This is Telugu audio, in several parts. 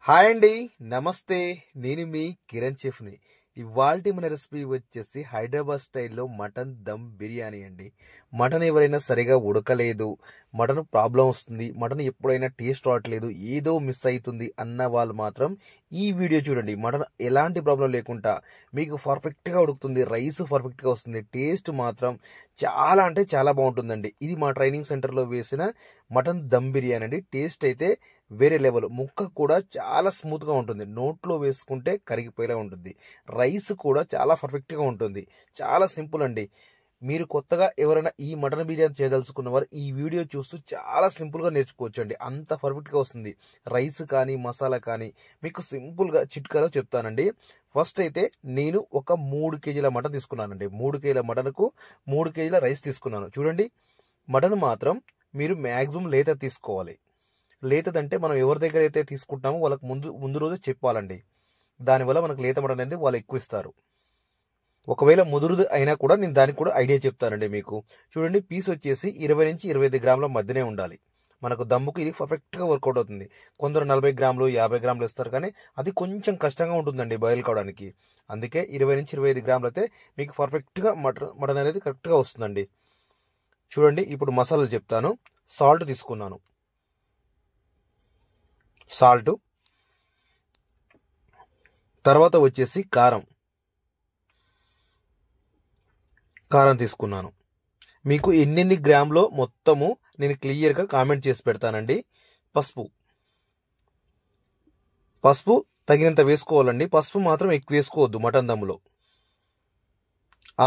హాయ్ అండి, నమస్తే. నేను మీ కిరణ్ చెఫ్ని. ఇవాల్టి మన రెసిపీ వచ్చేసి హైదరాబాద్ స్టైల్లో మటన్ దమ్ బిర్యానీ అండి. మటన్ ఎవరైనా సరిగా ఉడకలేదు, మటన్ ప్రాబ్లం వస్తుంది, మటన్ ఎప్పుడైనా టేస్ట్ రావట్లేదు, ఏదో మిస్ అవుతుంది అన్న వాళ్ళు మాత్రం ఈ వీడియో చూడండి. మటన్ ఎలాంటి ప్రాబ్లం లేకుండా మీకు పర్ఫెక్ట్గా ఉడుకుతుంది, రైస్ పర్ఫెక్ట్గా వస్తుంది, టేస్ట్ మాత్రం చాలా అంటే చాలా బాగుంటుందండి. ఇది మా ట్రైనింగ్ సెంటర్లో వేసిన మటన్ దమ్ బిర్యానీ అండి. టేస్ట్ అయితే వేరే లెవెల్. ముక్క కూడా చాలా స్మూత్గా ఉంటుంది, నోట్లో వేసుకుంటే కరిగిపోయేలా ఉంటుంది. రైస్ కూడా చాలా పర్ఫెక్ట్గా ఉంటుంది. చాలా సింపుల్ అండి. మీరు కొత్తగా ఎవరైనా ఈ మటన్ బిర్యానీ చేయదలుచుకున్న వారు ఈ వీడియో చూస్తూ చాలా సింపుల్గా నేర్చుకోవచ్చు అండి. అంత పర్ఫెక్ట్గా వస్తుంది. రైస్ కానీ మసాలా కానీ మీకు సింపుల్గా చిట్కాలో చెప్తానండి. ఫస్ట్ అయితే నేను ఒక 3 కేజీల మటన్ తీసుకున్నానండి. 3 కేజీల మటన్కు 3 కేజీల రైస్ తీసుకున్నాను. చూడండి, మటన్ మాత్రం మీరు మ్యాక్సిమం లేత తీసుకోవాలి. లేతదంటే మనం ఎవరి దగ్గర అయితే తీసుకుంటామో వాళ్ళకి ముందు రోజు చెప్పాలండి. దానివల్ల మనకు లేత మటన్ అనేది వాళ్ళు ఎక్కువ ఇస్తారు. ఒకవేళ ముదురుది అయినా కూడా నేను దానికి కూడా ఐడియా చెప్తానండి మీకు. చూడండి, పీస్ వచ్చేసి 20 నుంచి 25 గ్రాముల మధ్యనే ఉండాలి. మనకు దమ్ముకు ఇది పర్ఫెక్ట్గా వర్కౌట్ అవుతుంది. కొందరు 40 గ్రాములు 50 గ్రాములు ఇస్తారు, కానీ అది కొంచెం కష్టంగా ఉంటుందండి బాయిల్ కావడానికి. అందుకే 20 నుంచి 25 గ్రాములు అయితే మీకు పర్ఫెక్ట్గా మటన్ అనేది కరెక్ట్గా వస్తుందండి. చూడండి, ఇప్పుడు మసాలాలు చెప్తాను. సాల్ట్ తీసుకున్నాను, సాల్ట్. తర్వాత వచ్చేసి కారం తీసుకున్నాను. మీకు ఎన్నెన్ని గ్రాములో మొత్తము నేను క్లియర్గా కామెంట్ చేసి పెడతానండి. పసుపు తగినంత వేసుకోవాలండి. పసుపు మాత్రం ఎక్కువ వేసుకోవద్దు మటన్ దమ్ములో.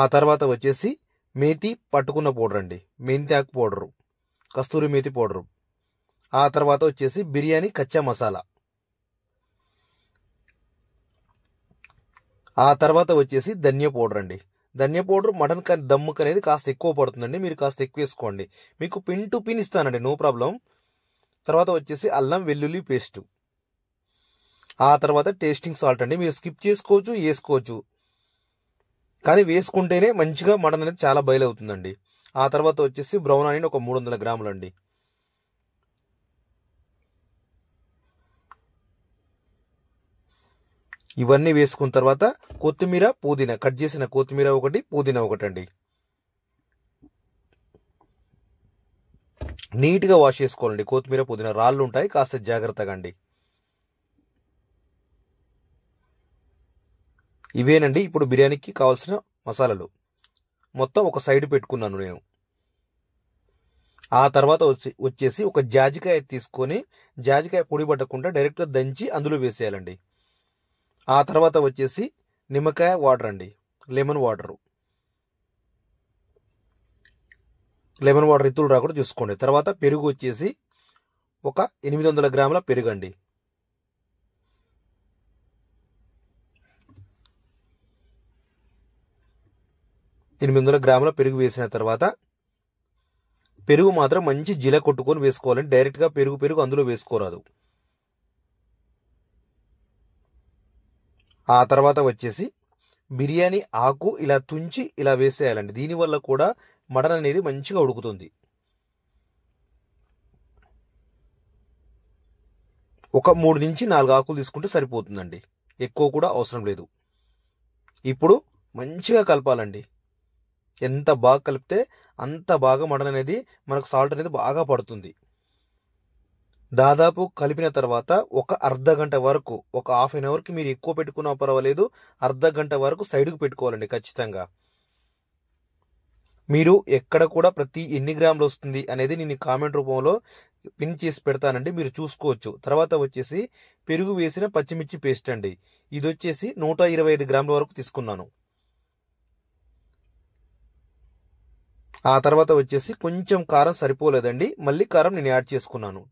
ఆ తర్వాత వచ్చేసి మేతి పట్టుకున్న పౌడర్ అండి, మెంతి ఆకు పౌడరు, కస్తూరి మేతి పౌడరు. ఆ తర్వాత వచ్చేసి బిర్యానీ కచ్చా మసాలా. ఆ తర్వాత వచ్చేసి ధనియా పౌడర్ అండి. ధనియా పౌడర్ మటన్ దమ్ముకు అనేది కాస్త ఎక్కువ పడుతుందండి, మీరు కాస్త ఎక్కువ వేసుకోండి. మీకు పిన్ టు పిన్ ఇస్తానండి, నో ప్రాబ్లం. తర్వాత వచ్చేసి అల్లం వెల్లుల్లి పేస్టు. ఆ తర్వాత టేస్టింగ్ సాల్ట్ అండి. మీరు స్కిప్ చేసుకోవచ్చు, వేసుకోవచ్చు, కానీ వేసుకుంటేనే మంచిగా మటన్ అనేది చాలా బయలు అవుతుందండి. ఆ తర్వాత వచ్చేసి బ్రౌన్ ఆనియన్ ఒక 300 గ్రాములు అండి. ఇవన్నీ వేసుకున్న తర్వాత కొత్తిమీర పుదీనా, కట్ చేసిన కొత్తిమీర ఒకటి, పుదీనా ఒకటండి. నీట్గా వాష్ చేసుకోవాలండి. కొత్తిమీర పుదీనా రాళ్ళు ఉంటాయి, కాస్త జాగ్రత్తగా అండి. ఇవేనండి ఇప్పుడు బిర్యానీకి కావాల్సిన మసాలాలు. మొత్తం ఒక సైడ్ పెట్టుకున్నాను నేను. ఆ తర్వాత వచ్చేసి ఒక జాజికాయ తీసుకొని, జాజికాయ పొడి పట్టకుండా డైరెక్ట్గా దంచి అందులో వేసేయాలండి. ఆ తర్వాత వచ్చేసి నిమ్మకాయ వాటర్ అండి, లెమన్ వాటర్ ఇత్తులు రాకుండా చూసుకోండి. తర్వాత పెరుగు వచ్చేసి ఒక 800 గ్రాముల పెరుగు అండి. పెరుగు వేసిన తర్వాత పెరుగు మాత్రం మంచి జిల కొట్టుకొని వేసుకోవాలండి. డైరెక్ట్గా పెరుగు అందులో వేసుకోరాదు. ఆ తర్వాత వచ్చేసి బిర్యానీ ఆకు ఇలా తుంచి ఇలా వేసేయాలండి. దీనివల్ల కూడా మటన్ అనేది మంచిగా ఉడుకుతుంది. ఒక 3 నుంచి 4 ఆకులు తీసుకుంటే సరిపోతుందండి, ఎక్కువ కూడా అవసరం లేదు. ఇప్పుడు మంచిగా కలపాలండి. ఎంత బాగా కలిపితే అంత బాగా మటన్ అనేది మనకు సాల్ట్ అనేది బాగా పడుతుంది. దాదాపు కలిపిన తర్వాత ఒక అర్ధ గంట వరకు, ఒక హాఫ్ అన్ అవర్కి మీరు ఎక్కువ పెట్టుకున్నా పర్వాలేదు, అర్ధ గంట వరకు సైడ్కు పెట్టుకోవాలండి ఖచ్చితంగా. మీరు ఎక్కడ కూడా ప్రతి ఎన్ని గ్రాములు వస్తుంది అనేది నేను కామెంట్ రూపంలో పిన్ చేసి పెడతానండి, మీరు చూసుకోవచ్చు. తర్వాత వచ్చేసి పెరుగు వేసిన పచ్చిమిర్చి పేస్ట్ అండి. ఇది వచ్చేసి 125 గ్రాముల వరకు తీసుకున్నాను. ఆ తర్వాత వచ్చేసి కొంచెం కారం సరిపోలేదండి, మళ్ళీ కారం నేను యాడ్ చేసుకున్నాను.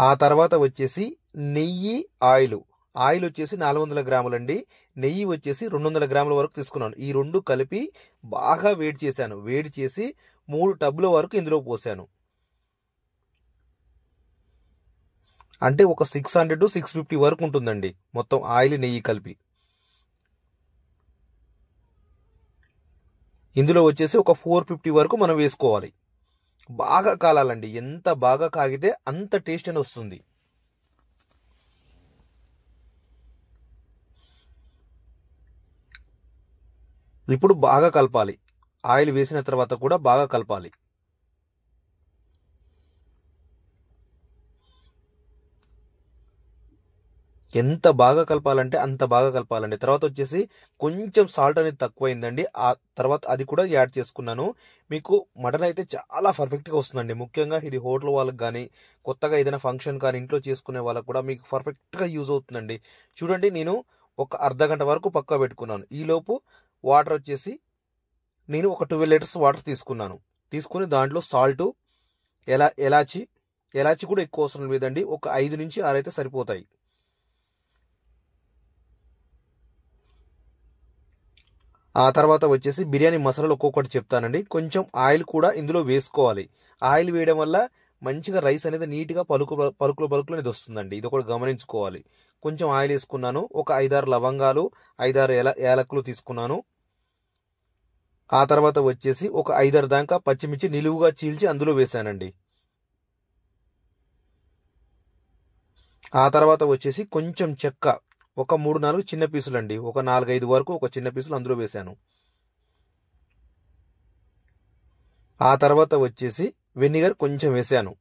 ఆ తర్వాత వచ్చేసి నెయ్యి, ఆయిల్ వచ్చేసి 400 గ్రాములు అండి. నెయ్యి వచ్చేసి 200 గ్రాముల వరకు తీసుకున్నాను. ఈ రెండు కలిపి బాగా వేడి చేశాను. వేడి చేసి 3 టబ్ల వరకు ఇందులో పోసాను. అంటే ఒక 600 to 650 వరకు ఉంటుందండి మొత్తం ఆయిల్ నెయ్యి కలిపి. ఇందులో వచ్చేసి ఒక 450 వరకు మనం వేసుకోవాలి. బాగా కాలాలండి. ఎంత బాగా కాగితే అంత టేస్ట్ అని వస్తుంది. ఇప్పుడు బాగా కలపాలి. ఆయిల్ వేసిన తర్వాత కూడా బాగా కలపాలి. ఎంత బాగా కలపాలంటే అంత బాగా కలపాలండి. తర్వాత వచ్చేసి కొంచెం సాల్ట్ అనేది తక్కువైందండి. ఆ తర్వాత అది కూడా యాడ్ చేసుకున్నాను. మీకు మటన్ అయితే చాలా పర్ఫెక్ట్గా వస్తుందండి. ముఖ్యంగా ఇది హోటల్ వాళ్ళకి కానీ, కొత్తగా ఏదైనా ఫంక్షన్ కానీ ఇంట్లో చేసుకునే వాళ్ళకి కూడా మీకు పర్ఫెక్ట్గా యూజ్ అవుతుందండి. చూడండి, నేను ఒక అర్ధగంట వరకు పక్కా పెట్టుకున్నాను. ఈలోపు వాటర్ వచ్చేసి నేను ఒక 12 లీటర్స్ వాటర్ తీసుకున్నాను. తీసుకుని దాంట్లో సాల్టు, ఎలాచి కూడా ఎక్కువ అవసరం లేదండి. ఒక 5 నుంచి 6 అయితే సరిపోతాయి. ఆ తర్వాత వచ్చేసి బిర్యానీ మసాలాలు ఒక్కొక్కటి చెప్తానండి. కొంచెం ఆయిల్ కూడా ఇందులో వేసుకోవాలి. ఆయిల్ వేయడం వల్ల మంచిగా రైస్ అనేది నీట్గా పలుకులు అనేది వస్తుందండి. ఇది ఒకటి గమనించుకోవాలి. కొంచెం ఆయిల్ వేసుకున్నాను. ఒక 5-6 లవంగాలు, 5-6 యాలకులు తీసుకున్నాను. ఆ తర్వాత వచ్చేసి ఒక 5-6 దాకా పచ్చిమిర్చి నిలువుగా చీల్చి అందులో వేసానండి. ఆ తర్వాత వచ్చేసి కొంచెం చెక్క, ఒక 3-4 చిన్న పీసులు అండి. ఒక 4-5 వరకు ఒక చిన్న పీసులు అందులో వేశాను. ఆ తర్వాత వచ్చేసి వెనిగర్ కొంచెం వేసాను.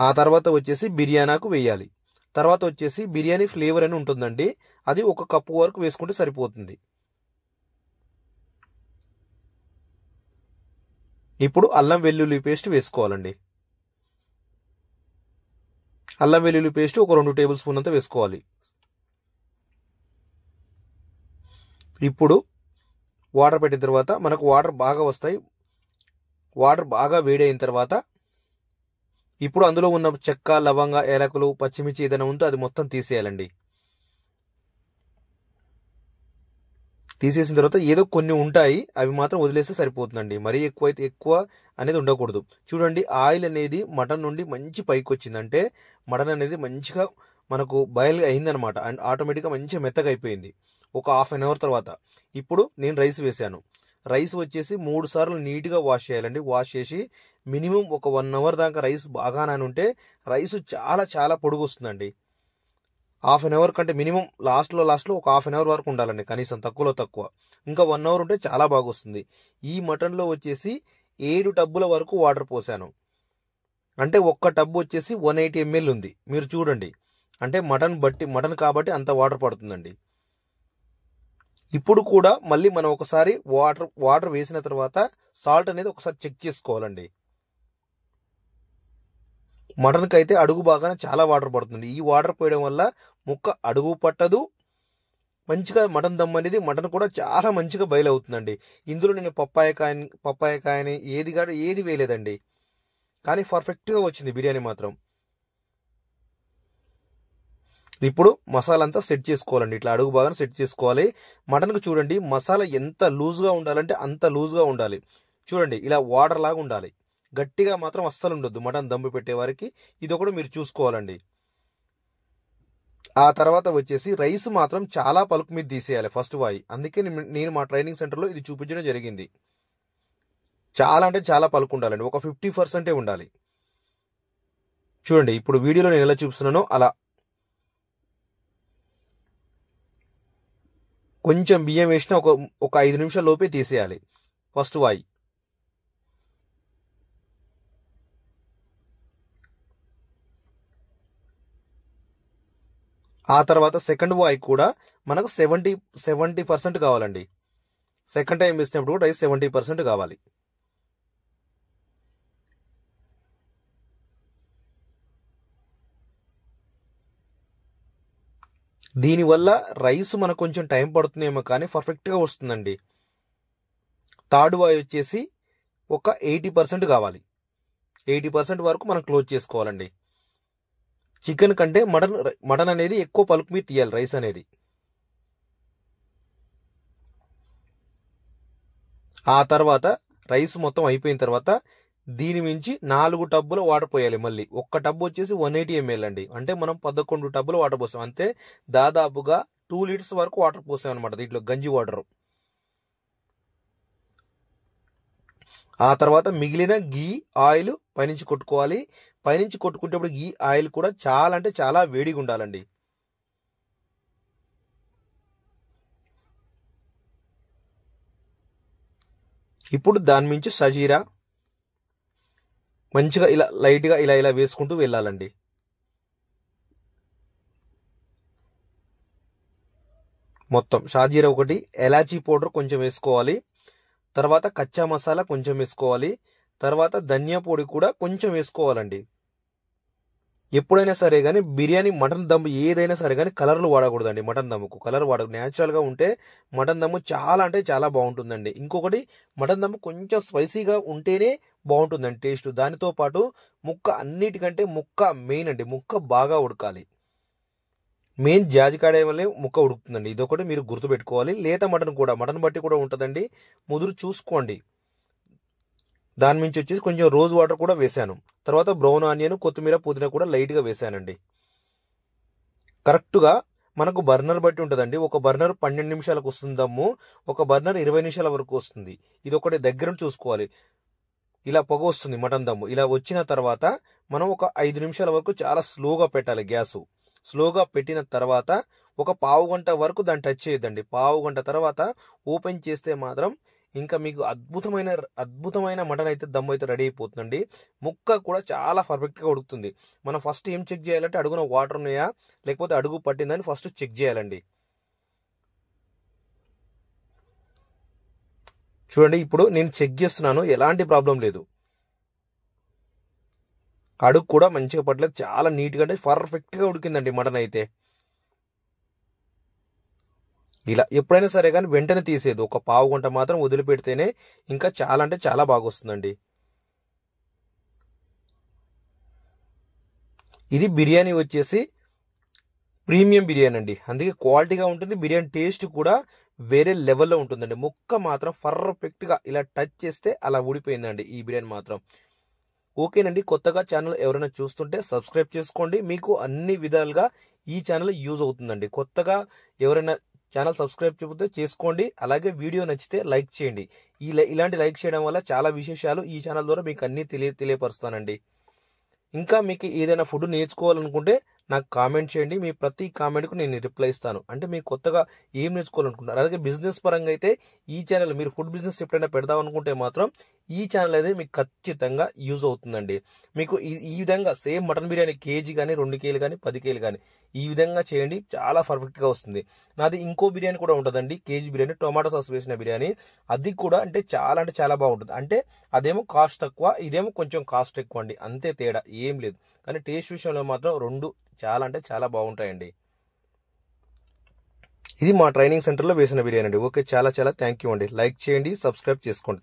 ఆ తర్వాత వచ్చేసి బిర్యానాకు వేయాలి. తర్వాత వచ్చేసి బిర్యానీ ఫ్లేవర్ అని ఉంటుందండి. అది 1 కప్పు వరకు వేసుకుంటే సరిపోతుంది. ఇప్పుడు అల్లం వెల్లుల్లి పేస్ట్ వేసుకోవాలండి. అల్లం వెల్లుల్లి పేస్ట్ ఒక 2 టేబుల్ స్పూన్ అంతా వేసుకోవాలి. ఇప్పుడు వాటర్ పెట్టిన తర్వాత మనకు వాటర్ బాగా వస్తాయి. వాటర్ బాగా వేడైన తర్వాత ఇప్పుడు అందులో ఉన్న చెక్క, లవంగ, ఏలకులు, పచ్చిమిర్చి ఏదైనా ఉంటే అది మొత్తం తీసేయాలండి. తీసేసిన తర్వాత ఏదో కొన్ని ఉంటాయి, అవి మాత్రం వదిలేస్తే సరిపోతుందండి. మరీ ఎక్కువ అనేది ఉండకూడదు. చూడండి, ఆయిల్ అనేది మటన్ నుండి మంచి పైకి వచ్చిందంటే మటన్ అనేది మంచిగా మనకు బాయిల్ అయిందనమాట. అండ్ ఆటోమేటిక్గా మంచిగా మెత్తగా అయిపోయింది. ఒక హాఫ్ అన్ అవర్ తర్వాత ఇప్పుడు నేను రైస్ వేసాను. రైస్ వచ్చేసి 3 సార్లు నీట్గా వాష్ చేయాలండి. వాష్ చేసి మినిమం ఒక 1 అవర్ దాకా రైస్ బాగా నానుంటే రైస్ చాలా చాలా పొడుగు వస్తుందండి. హాఫ్ అన్ అవర్ కంటే మినిమం లాస్ట్లో ఒక హాఫ్ అన్ అవర్ వరకు ఉండాలండి, కనీసం తక్కువలో తక్కువ. ఇంకా 1 అవర్ ఉంటే చాలా బాగా వస్తుంది. ఈ మటన్లో వచ్చేసి 7 టబ్బుల వరకు వాటర్ పోసాను. అంటే ఒక్క టబ్బు వచ్చేసి 180 ml ఉంది. మీరు చూడండి, అంటే మటన్ కాబట్టి అంత వాటర్ పడుతుందండి. ఇప్పుడు కూడా మళ్ళీ మనం ఒకసారి వాటర్ వేసిన తర్వాత సాల్ట్ అనేది ఒకసారి చెక్ చేసుకోవాలండి. మటన్కి అయితే అడుగు బాగానే చాలా వాటర్ పడుతుంది. ఈ వాటర్ పోయడం వల్ల ముక్క అడుగు పట్టదు, మంచిగా మటన్ దమ్ అనేది మటన్ కూడా చాలా మంచిగా బయలు అవుతుందండి. ఇందులో నేను పప్పాయ కాయని ఏది వేయలేదండి, కానీ పర్ఫెక్ట్గా వచ్చింది బిర్యానీ మాత్రం. ఇప్పుడు మసాలా అంతా సెట్ చేసుకోవాలండి. ఇట్లా అడుగు బాగా సెట్ చేసుకోవాలి. మటన్కు చూడండి, మసాలా ఎంత లూజ్గా ఉండాలంటే అంత లూజ్గా ఉండాలి. చూడండి, ఇలా వాటర్ లాగా ఉండాలి. గట్టిగా మాత్రం అస్సలు ఉండొద్దు మటన్ దమ్ము పెట్టే వారికి. ఇది ఒకటి మీరు చూసుకోవాలండి. ఆ తర్వాత వచ్చేసి రైస్ మాత్రం చాలా పలుకు మీద తీసేయాలి ఫస్ట్ వాయి. అందుకే నేను మా ట్రైనింగ్ సెంటర్లో ఇది చూపించడం జరిగింది. చాలా అంటే చాలా పలుకు ఉండాలండి. ఒక 50% ఉండాలి. చూడండి, ఇప్పుడు వీడియోలో నేను ఎలా చూపిస్తున్నానో అలా. కొంచెం బియ్యం వేసిన ఒక 5 నిమిషాల లోపే తీసేయాలి ఫస్ట్ వాయి. ఆ తర్వాత సెకండ్ వాయి కూడా మనకు 70% కావాలండి. సెకండ్ టైం వేసినప్పుడు కూడా రైస్ 70% కావాలి. దీనివల్ల రైస్ మనకు కొంచెం టైం పడుతుందేమో కానీ పర్ఫెక్ట్గా వస్తుందండి. థర్డ్ వాయి వచ్చేసి ఒక 80% కావాలి. 80% వరకు మనం క్లోజ్ చేసుకోవాలండి. చికెన్ కంటే మటన్ అనేది ఎక్కువ పలుకు మీద తీయాలి రైస్ అనేది. ఆ తర్వాత రైస్ మొత్తం అయిపోయిన తర్వాత దీని మించి 4 టబ్బుల వాటర్ పోయాలి. మళ్ళీ ఒక్క టబ్బు వచ్చేసి 180 ml అండి. అంటే మనం 11 టబ్బుల వాటర్ పోసాం. అంతే, దాదాపుగా 2 లీటర్స్ వరకు వాటర్ పోసామన్నమాట దీంట్లో, గంజి వాటర్. ఆ తర్వాత మిగిలిన గీ ఆయిల్ పైనుంచి కొట్టుకోవాలి. పైనుంచి కొట్టుకునేటప్పుడు గీ ఆయిల్ కూడా చాలా అంటే చాలా వేడిగా ఉండాలండి. ఇప్పుడు దాని మించి షాజీరా మంచిగా ఇలా లైట్గా ఇలా వేసుకుంటూ వెళ్ళాలండి. మొత్తం షాజీరా ఒకటి, ఎలాచీ పౌడర్ కొంచెం వేసుకోవాలి, తర్వాత కచ్చా మసాలా కొంచెం వేసుకోవాలి, తర్వాత ధనియా పొడి కూడా కొంచెం వేసుకోవాలండి. ఎప్పుడైనా సరే కానీ బిర్యానీ మటన్ దమ్ ఏదైనా సరే కానీ కలర్లు వాడకూడదండి. మటన్ దమ్ముకు కలర్ వాడకూడదు. న్యాచురల్గా ఉంటే మటన్ దమ్ము చాలా అంటే చాలా బాగుంటుందండి. ఇంకొకటి మటన్ దమ్ము కొంచెం స్పైసీగా ఉంటేనే బాగుంటుందండి టేస్ట్. దానితో పాటు ముక్క అన్నిటికంటే ముక్క మెయిన్ అండి, ముక్క బాగా ఉడకాలి. మెయిన్ జాజికాడే వల్లే ముక్క ఉడుకుతుందండి. ఇదొకటి మీరు గుర్తుపెట్టుకోవాలి. లేత మటన్ కూడా మటన్ బట్టి కూడా ఉంటుందండి, ముదురు చూసుకోండి. దాని నుంచి వచ్చేసి కొంచెం రోజ్ వాటర్ కూడా వేసాను. తర్వాత బ్రౌన్ ఆనియన్, కొత్తిమీర, పుదీనా కూడా లైట్గా వేసానండి. కరెక్ట్గా మనకు బర్నర్ బట్టి ఉంటుందండి. ఒక బర్నర్ 12 నిమిషాలకు వస్తుంది దమ్ము, ఒక బర్నర్ 20 నిమిషాల వరకు వస్తుంది. ఇది ఒకటి దగ్గర చూసుకోవాలి. ఇలా పొగ వస్తుంది మటన్ దమ్ము. ఇలా వచ్చిన తర్వాత మనం ఒక 5 నిమిషాల వరకు చాలా స్లోగా పెట్టాలి గ్యాసు. స్లోగా పెట్టిన తర్వాత ఒక పావు గంట వరకు దాన్ని టచ్ చేయొద్దండి. పావు గంట తర్వాత ఓపెన్ చేస్తే మాత్రం ఇంకా మీకు అద్భుతమైన మటన్ అయితే దమ్ అయితే రెడీ అయిపోతుందండి. ముక్క కూడా చాలా పర్ఫెక్ట్గా ఉడుకుతుంది. మనం ఫస్ట్ ఏం చెక్ చేయాలంటే అడుగున వాటర్ ఉన్నాయా లేకపోతే అడుగు పట్టిందని ఫస్ట్ చెక్ చేయాలండి. చూడండి, ఇప్పుడు నేను చెక్ చేస్తున్నాను, ఎలాంటి ప్రాబ్లం లేదు. అడుగు కూడా మంచిగా పట్టలేదు, చాలా నీట్గా అంటే పర్ఫెక్ట్గా ఉడికిందండి మటన్ అయితే. ఇలా ఎప్పుడైనా సరే కానీ వెంటనే తీసేది, ఒక పావు గంట మాత్రం వదిలిపెడితేనే ఇంకా చాలా అంటే చాలా బాగా వస్తుందండి. ఇది బిర్యానీ వచ్చేసి ప్రీమియం బిర్యానీ అండి, అందుకే క్వాలిటీగా ఉంటుంది. బిర్యానీ టేస్ట్ కూడా వేరే లెవెల్లో ఉంటుందండి. ముక్క మాత్రం పర్ఫెక్ట్గా ఇలా టచ్ చేస్తే అలా ఊడిపోయిందండి ఈ బిర్యానీ మాత్రం. ఓకేనండి, కొత్తగా ఛానల్ ఎవరైనా చూస్తుంటే సబ్స్క్రైబ్ చేసుకోండి. మీకు అన్ని విధాలుగా ఈ ఛానల్ యూజ్ అవుతుందండి. కొత్తగా ఎవరైనా ఛానల్ సబ్స్క్రైబ్ చెబితే చేసుకోండి. అలాగే వీడియో నచ్చితే లైక్ చేయండి. ఇలాంటి లైక్ చేయడం వల్ల చాలా విశేషాలు ఈ ఛానల్ ద్వారా మీకు అన్ని తెలియపరుస్తానండి. ఇంకా మీకు ఏదైనా ఫుడ్ నేర్చుకోవాలనుకుంటే నాకు కామెంట్ చేయండి. మీ ప్రతి కామెంట్కు నేను రిప్లై ఇస్తాను. అంటే మీరు కొత్తగా ఏం నేర్చుకోవాలనుకుంటున్నారు, అలాగే బిజినెస్ పరంగా అయితే ఈ ఛానల్, మీరు ఫుడ్ బిజినెస్ ఎప్పుడైనా పెడదాం అనుకుంటే మాత్రం ఈ ఛానల్ అనేది మీకు ఖచ్చితంగా యూజ్ అవుతుందండి. మీకు ఈ విధంగా సేమ్ మటన్ బిర్యానీ కేజీ కానీ 2 కేజీలు కానీ 10 కేజీలు కానీ ఈ విధంగా చేయండి, చాలా పర్ఫెక్ట్గా వస్తుంది. నాది ఇంకో బిర్యానీ కూడా ఉంటుందండి, కేజీ బిర్యానీ, టొమాటో సాస్ వేసిన బిర్యానీ. అది కూడా అంటే చాలా బాగుంటుంది. అంటే అదేమో కాస్ట్ తక్కువ, ఇదేమో కొంచెం కాస్ట్ ఎక్కువ అండి, అంతే తేడా, ఏం లేదు. కానీ టేస్ట్ విషయంలో మాత్రం రెండు చాలా అంటే చాలా బాగుంటాయండి. ఇది మా ట్రైనింగ్ సెంటర్లో వేసిన బిర్యానీ అండి. ఓకే, చాలా థ్యాంక్ యూ అండి. లైక్ చేయండి, సబ్స్క్రైబ్ చేసుకోండి.